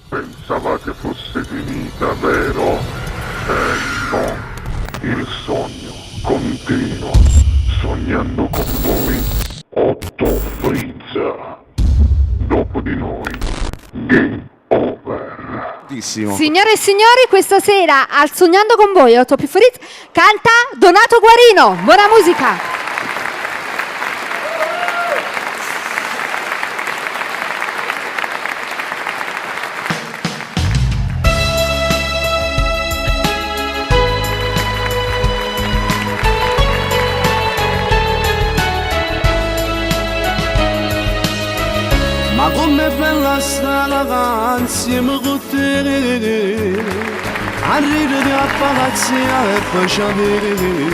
Pensavate fosse finita, vero? No, il sogno continua, sognando con voi, Otto Frizza. Dopo di noi, game over. Signore e signori, questa sera al Sognando con voi, Otto Frizza, canta Donato Guarino. Buona musica! Ma com'è bella sta la vacanza con te, a ridere a palazzi e poi sapere.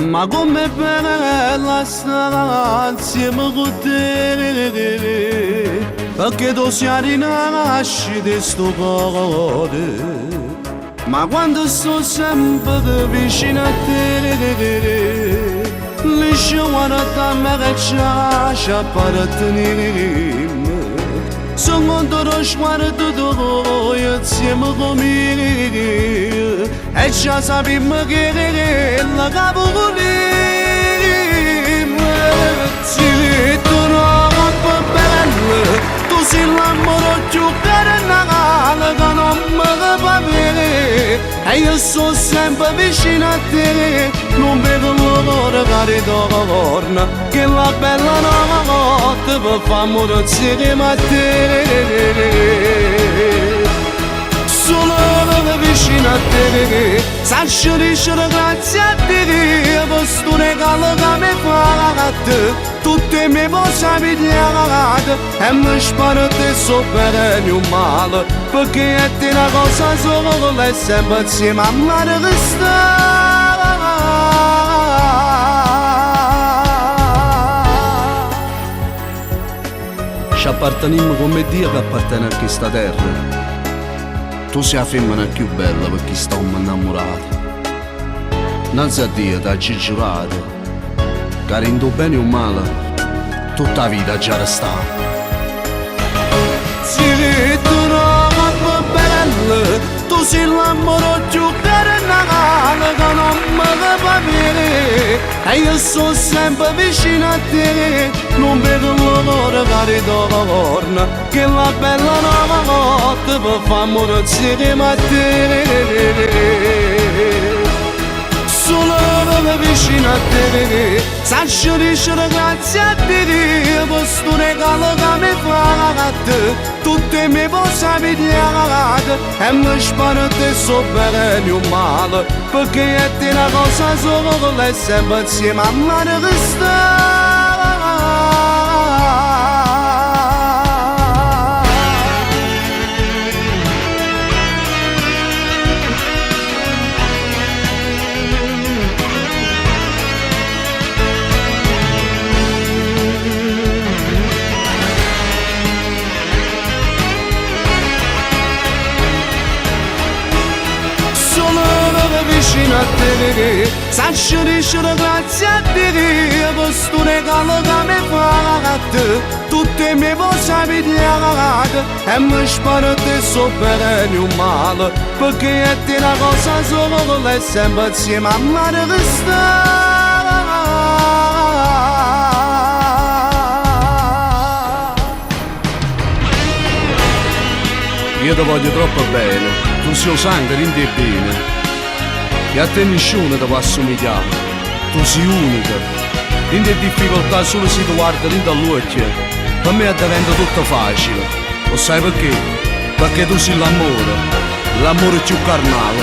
Ma com'è bella sta la vacanza con te, perché tu sei rinasci di sto cuore. Ma quando sto sempre vicino a te, le sciuarata me che c'ha per tenere. Sono contro sguardo tuo insieme con me, e già sappiamo che la capo volemo. Se tu non vuoi bene, tu sei l'amore più carnale che non mi va bene. E io sono sempre vicino a te, non vedo l'ora che ritorna, che la bella notte per far morire insieme a te. Solo vicino a te, saccio dicere grazie a te, per sto regalo che mi fate, tutte le mie cose pigliate, e mi sparo te so bene o male, perché è una cosa sola e sempre insieme a me che sta. Ci apparteniamo come Dio che appartiene a questa terra. Tu sei la femmina più bella perché stiamo innamorati. Innanzi a Dio ti ha giurato che in tuo bene o male tutta la vita già resta. Se tu non vuoi bella, tu sei l'amore più carnale che non mi va bene. E io sono sempre vicino a te, non vedo l'ora che ritorna, che la bella notte per far morire insieme a te. Solo vicino a te, saccio dicere grazie a te, per sto regalo che mi fate, tutte le mie cose pigliate, e mi sparo te so bene o male, perché è una cosa sola e sempre insieme a me che sta. Vicino a te, saccio dicere grazie a te, per sto regalo che mi fate, tutte le mie cose pigliate, e mi sparo te so bene o male, perché è una cosa sola e sempre insieme a me che sta. Io ti voglio troppo bene, tu sei sangue, rindi bene. E a te nessuno ti può assomigliare, tu sei unica, in difficoltà solo se ti guardi dentro all'occhio, per me diventa tutto facile, lo sai perché? Perché tu sei l'amore più carnale.